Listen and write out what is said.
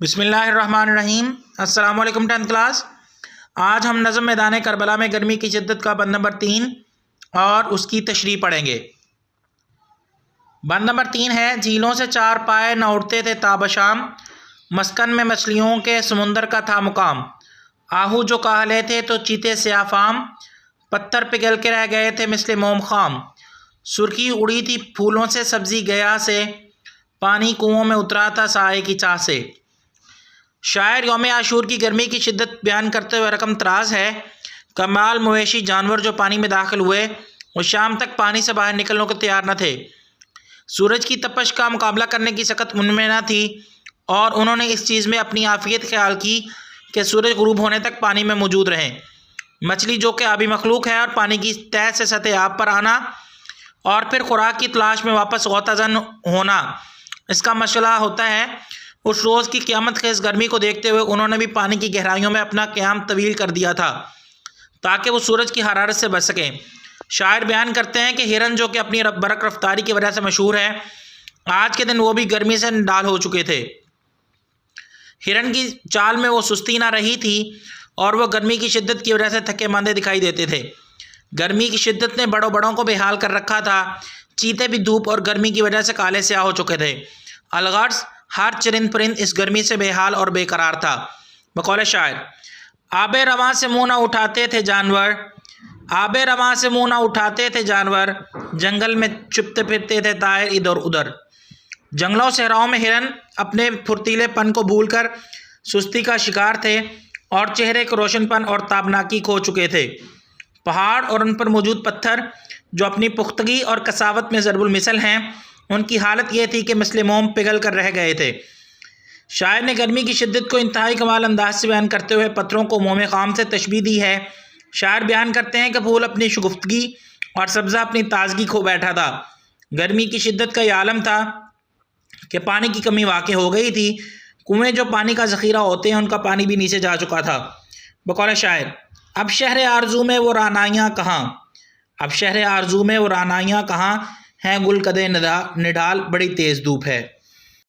بسم اللہ الرحمن الرحیم۔ السلام علیکم 10th کلاس۔ آج ہم نظم میدان کربلا میں گرمی کی شدت کا بند نمبر 3 اور اس کی تشریح پڑھیں گے۔ بند نمبر 3 ہے، جھیلوں سے چار پائے نہ اٹھتے تھے تاب شام، مسکن میں مچھلیوں کے سمندر کا تھا مقام، آہو جو کاہلے تھے تو چیتے سیاہ فام، پتھر پگھل کے رہ گئے تھے مثل موم خام، سرخی اڑی تھی پھولوں سے سبزی گیا سے، پانی کنووں میں اترا تھا سائے کی چاہ سے۔ شاعر یوم عاشور کی گرمی کی شدت بیان کرتے ہوئے رقم تراز ہے، کمال مویشی جانور جو پانی میں داخل ہوئے وہ شام تک پانی سے باہر نکلنے کو تیار نہ تھے۔ سورج کی تپش کا مقابلہ کرنے کی سخت ان میں نہ تھی اور انہوں نے اس چیز میں اپنی عافیت خیال کی کہ سورج غروب ہونے تک پانی میں موجود رہیں۔ مچھلی جو کہ آبی مخلوق ہے اور پانی کی تہ سے سطح آب پر آنا اور پھر خوراک کی تلاش میں واپس غوطہ زن ہونا، اس کا مشغلہ ہوتا ہے۔ اس روز کی قیامت خیز گرمی کو دیکھتے ہوئے انہوں نے بھی پانی کی گہرائیوں میں اپنا قیام طویل کر دیا تھا تاکہ وہ سورج کی حرارت سے بچ سکیں۔ شاعر بیان کرتے ہیں کہ ہرن جو کہ اپنی برق رفتاری کی وجہ سے مشہور ہے، آج کے دن وہ بھی گرمی سے نڈال ہو چکے تھے۔ ہرن کی چال میں وہ سستی نہ رہی تھی اور وہ گرمی کی شدت کی وجہ سے تھکے ماندے دکھائی دیتے تھے۔ گرمی کی شدت نے بڑوں کو بے حال کر رکھا تھا، چیتے بھی دھوپ اور گرمی کی وجہ سے کالے سیاہ ہو چکے تھے۔ الغرض ہر چرند پرند اس گرمی سے بے حال اور بے قرار تھا۔ بقول شاعر، آب رواں سے منہ نہ اٹھاتے تھے جانور، آب رواں سے منہ نہ اٹھاتے تھے جانور، جنگل میں چھپتے پھرتے تھے طائر ادھر ادھر۔ جنگلوں صحراؤں میں ہرن اپنے پھرتیلے پن کو بھول کر سستی کا شکار تھے اور چہرے کے روشن پن اور تابناکی کھو چکے تھے۔ پہاڑ اور ان پر موجود پتھر جو اپنی پختگی اور کساوت میں ضرب المثل ہیں، ان کی حالت یہ تھی کہ مثل موم پگھل کر رہ گئے تھے۔ شاعر نے گرمی کی شدت کو انتہائی کمال انداز سے بیان کرتے ہوئے پتھروں کو موم خام سے تشبیہ دی ہے۔ شاعر بیان کرتے ہیں کہ پھول اپنی شگفتگی اور سبزہ اپنی تازگی کھو بیٹھا تھا۔ گرمی کی شدت کا یہ عالم تھا کہ پانی کی کمی واقع ہو گئی تھی، کنویں جو پانی کا ذخیرہ ہوتے ہیں ان کا پانی بھی نیچے جا چکا تھا۔ بقول شاعر، اب شہر آرزو میں وہ رعنائیاں کہاں، اب شہر آرزو میں وہ رعنائیاں کہاں ہیں، گل کدے نڈال بڑی تیز دھوپ ہے۔